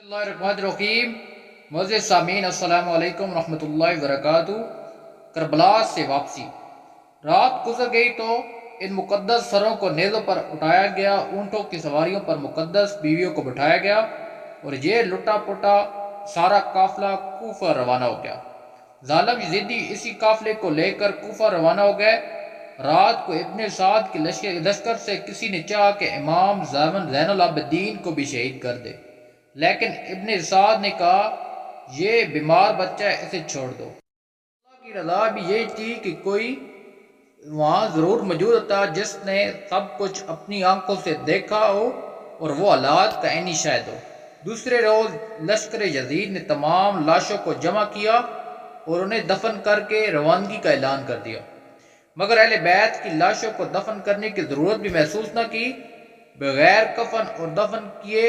اللہ الرحمن الرحیم۔ معزز سامعین، السلام علیکم ورحمۃ اللہ وبرکاتہ۔ کربلا سے واپسی۔ رات گزر گئی تو ان مقدس سروں کو نیزوں پر اٹھایا گیا، اونٹوں کی سواریوں پر مقدس بیویوں کو بٹھایا گیا اور یہ لٹا پٹا سارا قافلہ کوفہ روانہ ہو گیا۔ ظالم یزیدی اسی قافلے کو لے کر کوفہ روانہ ہو گئے۔ رات کو ابن سعد کے لشکر سے کسی نے چاہا کہ امام زین العابدین کو بھی شہید کر دے، لیکن ابن سعد نے کہا یہ بیمار بچہ ہے، اسے چھوڑ دو۔ اللہ کی رضا بھی یہی تھی کہ کوئی وہاں ضرور موجود ہوتا جس نے سب کچھ اپنی آنکھوں سے دیکھا ہو اور وہ حالات کا عینی شاہد ہو۔ دوسرے روز لشکر یزید نے تمام لاشوں کو جمع کیا اور انہیں دفن کر کے روانگی کا اعلان کر دیا، مگر اہل بیت کی لاشوں کو دفن کرنے کی ضرورت بھی محسوس نہ کی۔ بغیر کفن اور دفن کیے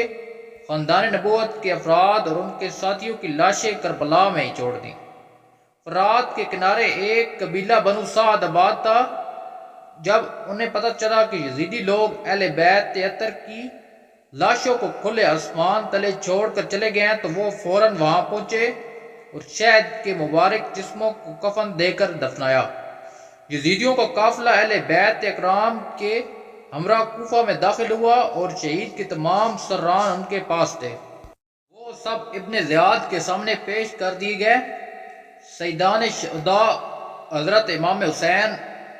خاندان نبوت کے افراد اور ان کے ساتھیوں کی لاشیں کربلا میں ہی چھوڑ دیں۔ فرات کے کنارے ایک قبیلہ بنو سعد آباد تھا۔ جب انہیں پتہ چلا کہ یزیدی لوگ اہل بیت 73 کی لاشوں کو کھلے آسمان تلے چھوڑ کر چلے گئے ہیں تو وہ فوراً وہاں پہنچے اور شہد کے مبارک جسموں کو کفن دے کر دفنایا۔ یزیدیوں کا قافلہ اہل بیت اکرام کے ہمراہ کوفہ میں داخل ہوا اور شہید کے تمام سران ان کے پاس تھے۔ وہ سب ابن زیاد کے سامنے پیش کر دیے گئے۔ سیدان شہداء حضرت امام حسین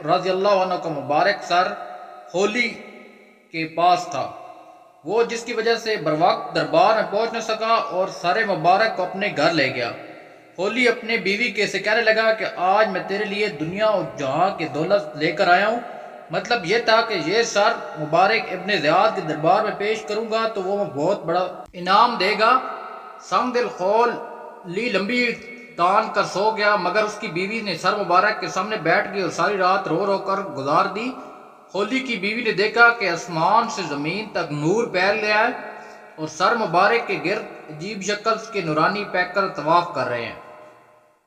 رضی اللہ عنہ کا مبارک سر ہولی کے پاس تھا، وہ جس کی وجہ سے بروقت دربار میں پہنچ نہ سکا اور سر مبارک کو اپنے گھر لے گیا۔ ہولی اپنے بیوی کے سے کہنے لگا کہ آج میں تیرے لیے دنیا اور جہاں کی دولت لے کر آیا ہوں۔ مطلب یہ تھا کہ یہ سر مبارک ابن زیاد کے دربار میں پیش کروں گا تو وہ بہت بڑا انعام دے گا۔ سنگ دل خول لی لمبی تان کر سو گیا، مگر اس کی بیوی نے سر مبارک کے سامنے بیٹھ گئی اور ساری رات رو رو کر گزار دی۔ ہولی کی بیوی نے دیکھا کہ آسمان سے زمین تک نور پھیل گیا ہے اور سر مبارک کے گرد عجیب شکل کے نورانی پیکر طواف کر رہے ہیں۔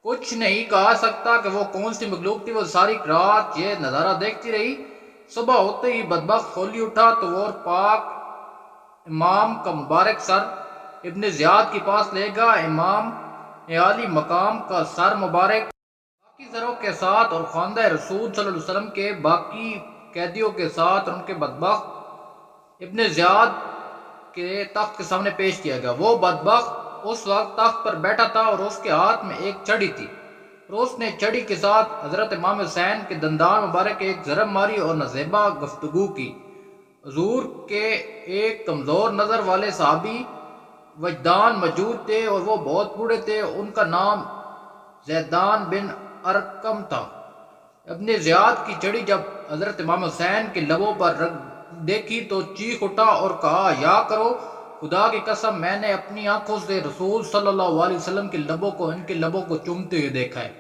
کچھ نہیں کہا سکتا کہ وہ کون سی مخلوق تھی۔ وہ ساری رات یہ نظارہ دیکھتی رہی۔ صبح ہوتے ہی بدبخت ہولی اٹھا تو وہ اور پاک امام کا مبارک سر ابن زیاد کے پاس لے گا۔ امام عالی مقام کا سر مبارک باقی سروں کے ساتھ اور خواندہ رسول صلی اللہ علیہ وسلم کے باقی قیدیوں کے ساتھ اور ان کے بدبخت ابن زیاد کے تخت کے سامنے پیش کیا گیا۔ وہ بدبخت اس وقت تخت پر بیٹھا تھا اور اس کے ہاتھ میں ایک چھڑی تھی اور اس نے چھڑی کے ساتھ حضرت امام حسین کے دندان مبارک ایک ضرب ماری اور نازیبا گفتگو کی۔ حضور کے ایک کمزور نظر والے صحابی وجدان موجود تھے اور وہ بہت بوڑھے تھے، ان کا نام زیدان بن ارقم تھا۔ ابن زیاد کی چھڑی جب حضرت امام حسین کے لبوں پر دیکھی تو چیخ اٹھا اور کہا یا کرو، خدا کی قسم میں نے اپنی آنکھوں سے رسول صلی اللہ علیہ وسلم کے لبوں کو ان کے لبوں کو چومتے ہوئے دیکھا ہے۔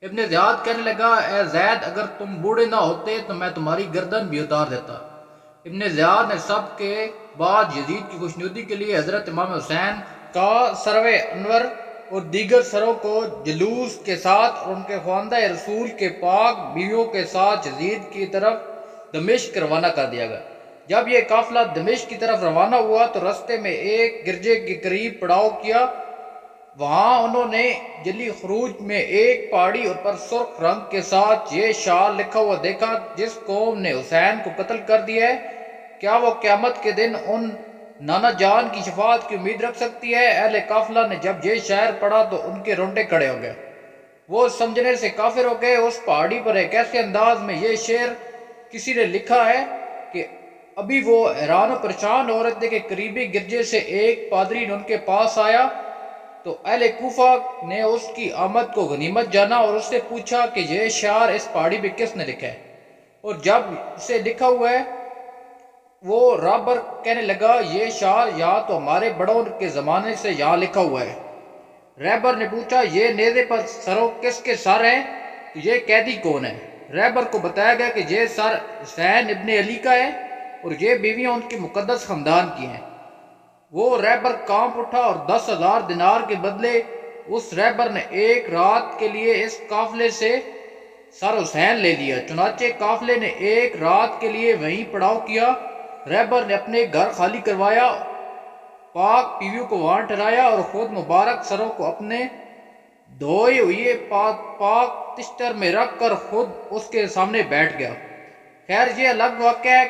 ابن زیاد کہنے لگا اے زید، اگر تم بوڑھے نہ ہوتے تو میں تمہاری گردن بھی اتار دیتا۔ ابن زیاد نے سب کے بعد یزید کی خوشنودی کے لیے حضرت امام حسین کا سروے انور اور دیگر سروں کو جلوس کے ساتھ اور ان کے خواندہ رسول کے پاک بیویوں کے ساتھ یزید کی طرف دمشق روانہ کر دیا گیا۔ جب یہ قافلہ دمشق کی طرف روانہ ہوا تو رستے میں ایک گرجے کے قریب پڑاؤ کیا۔ وہاں انہوں نے جلی خروج میں ایک پہاڑی اور پر سرخ رنگ کے ساتھ یہ شعار لکھا ہوا دیکھا، جس قوم نے حسین کو قتل کر دیا ہے، کیا وہ قیامت کے دن ان نانا جان کی شفاعت کی امید رکھ سکتی ہے؟ اہل قافلہ نے جب یہ شعر پڑھا تو ان کے رونگٹے کھڑے ہو گئے، وہ سمجھنے سے کافر ہو گئے۔ اس پہاڑی پر ایک ایسے انداز میں یہ شعر کسی نے لکھا ہے کہ ابھی وہ حیران و پریشان ہو رہے تھے کہ قریبی گرجے سے ایک پادری ان کے پاس آیا تو اہل کوفہ نے اس کی آمد کو غنیمت جانا اور اس سے پوچھا کہ یہ شعر اس پہاڑی پہ کس نے لکھا ہے، اور جب اسے لکھا ہوا ہے وہ رابر کہنے لگا یہ شعر یا تو ہمارے بڑوں کے زمانے سے یہاں لکھا ہوا ہے۔ ریبر نے پوچھا یہ نیزے پر سروں کس کے سر ہیں، تو یہ قیدی کون ہے؟ ریبر کو بتایا گیا کہ یہ سر حسین ابن علی کا ہے اور یہ بیویاں ان کے مقدس خاندان کی ہیں۔ وہ ریبر کانپ اٹھا اور 10,000 دینار کے بدلے اس ریبر نے ایک رات کے لیے اس قافلے سے سر حسین لے لیا۔ چنانچہ قافلے نے ایک رات کے لیے وہیں پڑاؤ کیا۔ ریبر نے اپنے گھر خالی کروایا پاک بیویوں کو وہاں ٹھہرایا اور خود مبارک سروں کو اپنے دھوئے ہوئے پاک تشتر میں رکھ کر خود اس کے سامنے بیٹھ گیا۔ خیر یہ الگ واقعہ ہے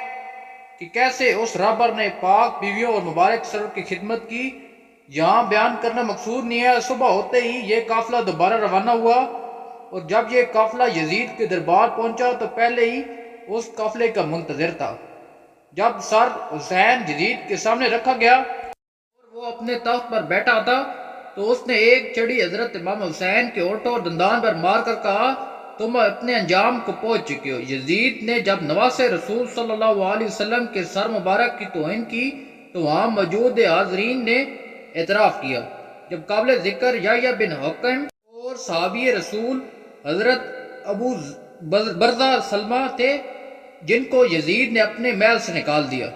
کہ کیسے اس رہبر نے پاک بیویوں اور مبارک سروں کی خدمت کی، یہاں بیان کرنا مقصود نہیں ہے۔ صبح ہوتے ہی یہ قافلہ دوبارہ روانہ ہوا، اور جب یہ قافلہ یزید کے دربار پہنچا تو پہلے ہی اس قافلے کا منتظر تھا۔ جب سر حسین یزید کے سامنے رکھا گیا اور وہ اپنے تخت پر بیٹھا تھا تو اس نے ایک چھڑی حضرت امام حسین کے ہونٹوں اور دندان پر مار کر کہا، تم اپنے انجام کو پہنچ چکے ہو۔ یزید نے جب نواسے رسول صلی اللہ علیہ وسلم کے سر مبارک کی توہین کی تو وہاں موجود حاضرین نے اعتراف کیا۔ جب قابل ذکر یحییٰ بن حکم اور صحابی رسول حضرت ابو برزہ سلمہ تھے جن کو یزید نے اپنے محل سے نکال دیا۔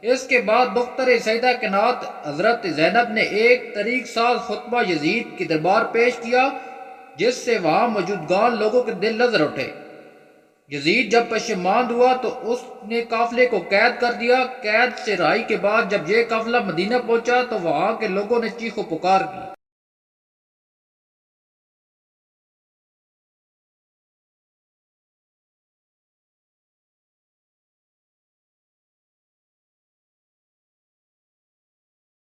اس کے بعد دختر سیدہ کائنات حضرت زینب نے ایک طریق ساز خطبہ یزید کے دربار پیش کیا جس سے وہاں موجودگان لوگوں کے دل لرز اٹھے۔ یزید جب پشیماند ہوا تو اس نے قافلے کو قید کر دیا۔ قید سے رہائی کے بعد جب یہ قافلہ مدینہ پہنچا تو وہاں کے لوگوں نے چیخ و پکار کی۔